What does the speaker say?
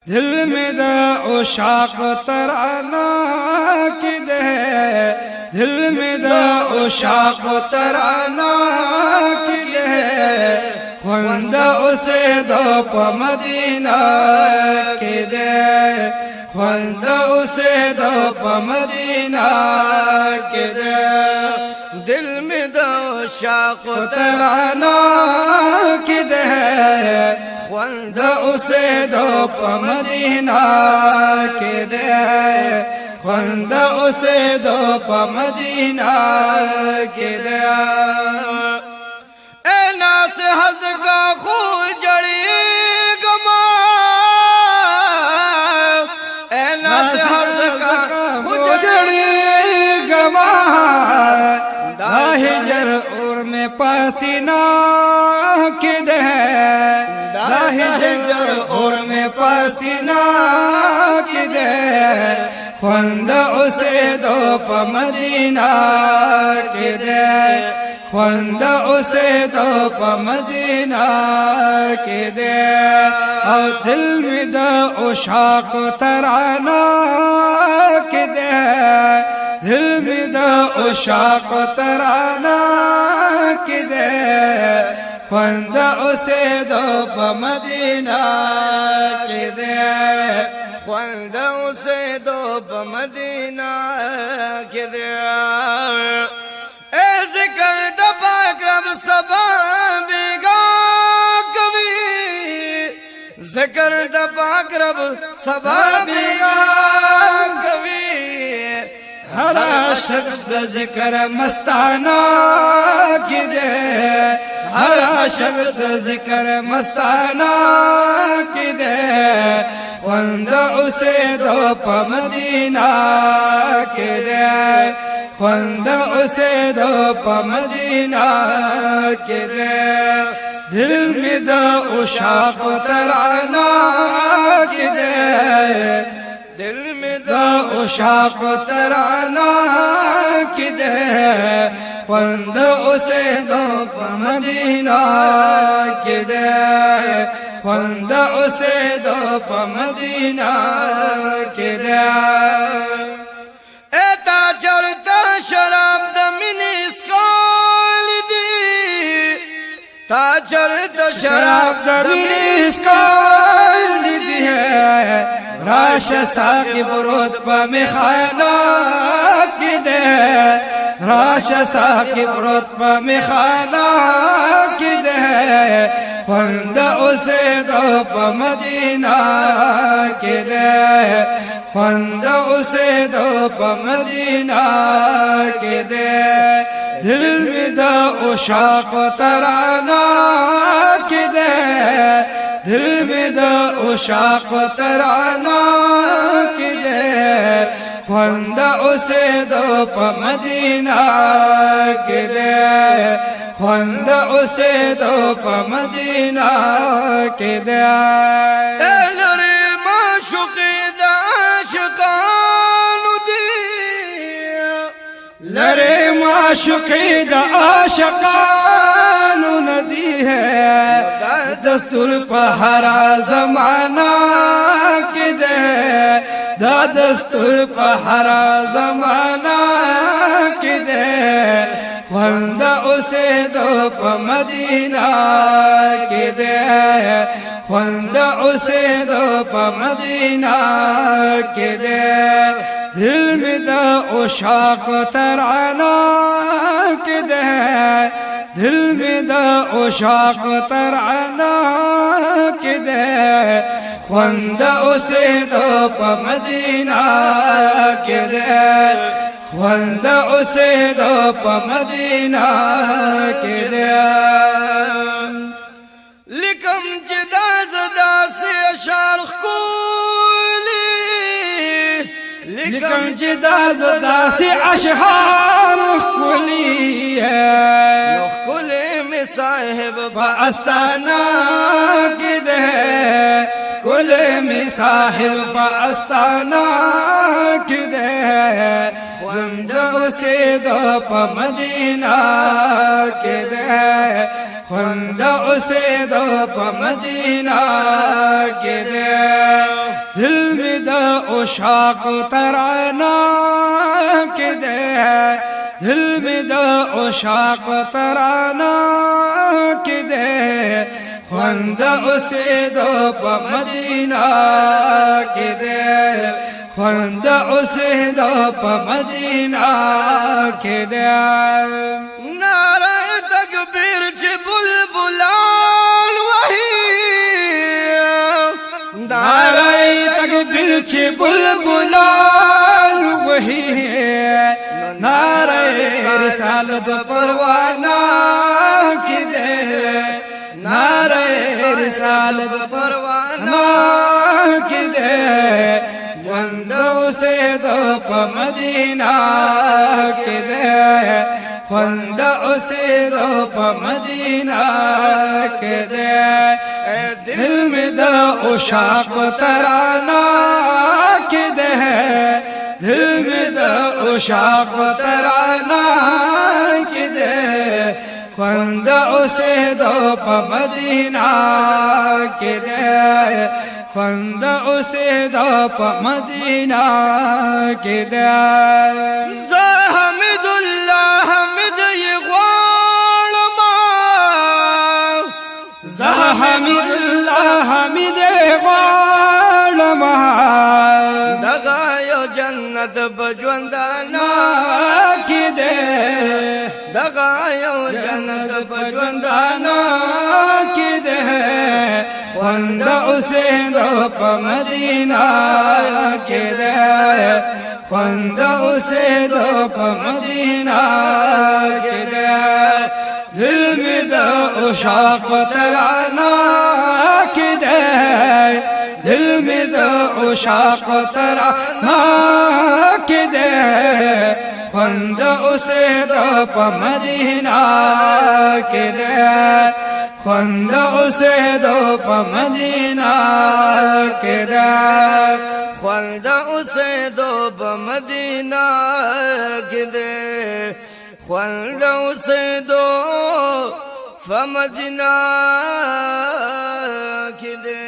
दिल में द उशाक तराना की दे, दिल में द उशाक तराना की दे, खुंद उसे दो प मदीना की दे, खुंद उसे दो प मदीना की दे। दिल में द उशाक तराना की दे, खुंद उसे दो प मदीना के दे, खुंद उसे दो प मदीना के दे। ए नास हज का खू जड़ी गमा, ए नास हज का खू जड़ी गमा, दाहिजर उर में पसीना के दे, दाहिजर उर में पसीना के दे, खुंद उसे दो प मदीना के दे, खुंद उसे दो प मदीना के दे। और दिल में द उशाक तराना के दे, दिल में द उशाक तराना के दे, खुंद उसे दो प मदीना के दे, खुंद उसे दो प मदीना के दे। ए जिक्र दबा रब सबा बेगा कभी, जिक्र दबा रब सबा बेगा कभी। हरा शब्द जिक्र मस्ताना की दे, हरा शब्द जिक्र मस्ताना की दे, खुंद उसे दो प मदीना के दे, खुंद उसे दो प मदीना के दे। दिल में द उशाक तराना की दे, दिल में द उशाक तराना की दे, खुंद उसे दो प मदीना के दे, खुंद उसे दो प मदीना के दे। ए ताजरता शराब द मिनिस कॉल दी, ताजरता शराब द मिनिस कॉल दी है, राश साकिब रोद प मेखाना की दे, राश साकिब रोद प मेखाना की दे, खुंद उसे दो प मदीना के दे, खुंद उसे दो प मदीना के दे। दिल में द उशाक तराना की दे, दिल में द उशाक तराना की दे, खुंद उसे दो प मदीना के दे, खुंद उसे दो प मदीना के दे। लरे माशुक़ी द आशिक़ानु दी, लरे माशुक़ी द आशिक़ानु नदी है, दस्तूर प हरा ज़माना की दे, दस्तूर प हरा ज़माना की दे, खुंद उसे दो प मदीना के दे, खुंद उसे दो प मदीना के दे। दिल में द उशाक तराना के दे, दिल में द उशाक तराना के दे, खुंद उसे दो प मदीना के दे, खुंद उसे दो प मदीना के दे। लिकम जदा जदा से शारख कोली, लिकम जदा जदा से अशहार कुली है, कुले में साहिब आस्ताना की दे, कुले में साहिब आस्ताना की दे, खुंद उसे दो प मदीना के दे, खुंद उसे दो प मदीना के दे। उशाक तराना के दे दिल में दो उशाक तराना के दे ख्वांद उसे दो मदीना के दे ख्वांद उसे दो मदीना के दे नारा तकबीर च बुलबुलान वही नारा तकबीर च बुलबुलान वही नारा रिसालत परवाना की दे नारा रिसालत परवाना की दे ख्वांदों से दो मदीना की दे ख्वांदों से दो मदीना के दे दिल में दो उशाक तराना के दे दिल में दो उशाक तराना के दे ख्वांदों से दो मदीना के दे ख्वांदों से दो मदीना के दे हमिदुल्लाह हमिद ये ग़ालमा हमिदुल्लाह हमिद ग़ालमा दगायो जन्नत बजवंदाना की दे दगायो जन्नत बजवंदाना की दे ख्वांदों से दो मदीना के दे ख्वांदों से दो मदीना के दे दिल में दो उशाक तराना के दे दिल में दो उशाक तराना के दे ख्वांदों से दो मदीना के दे ख्वांदों से दो मदीना के दे ख्वांदों से दो मदीना के दे ख्वांदों से दो मदीना के दे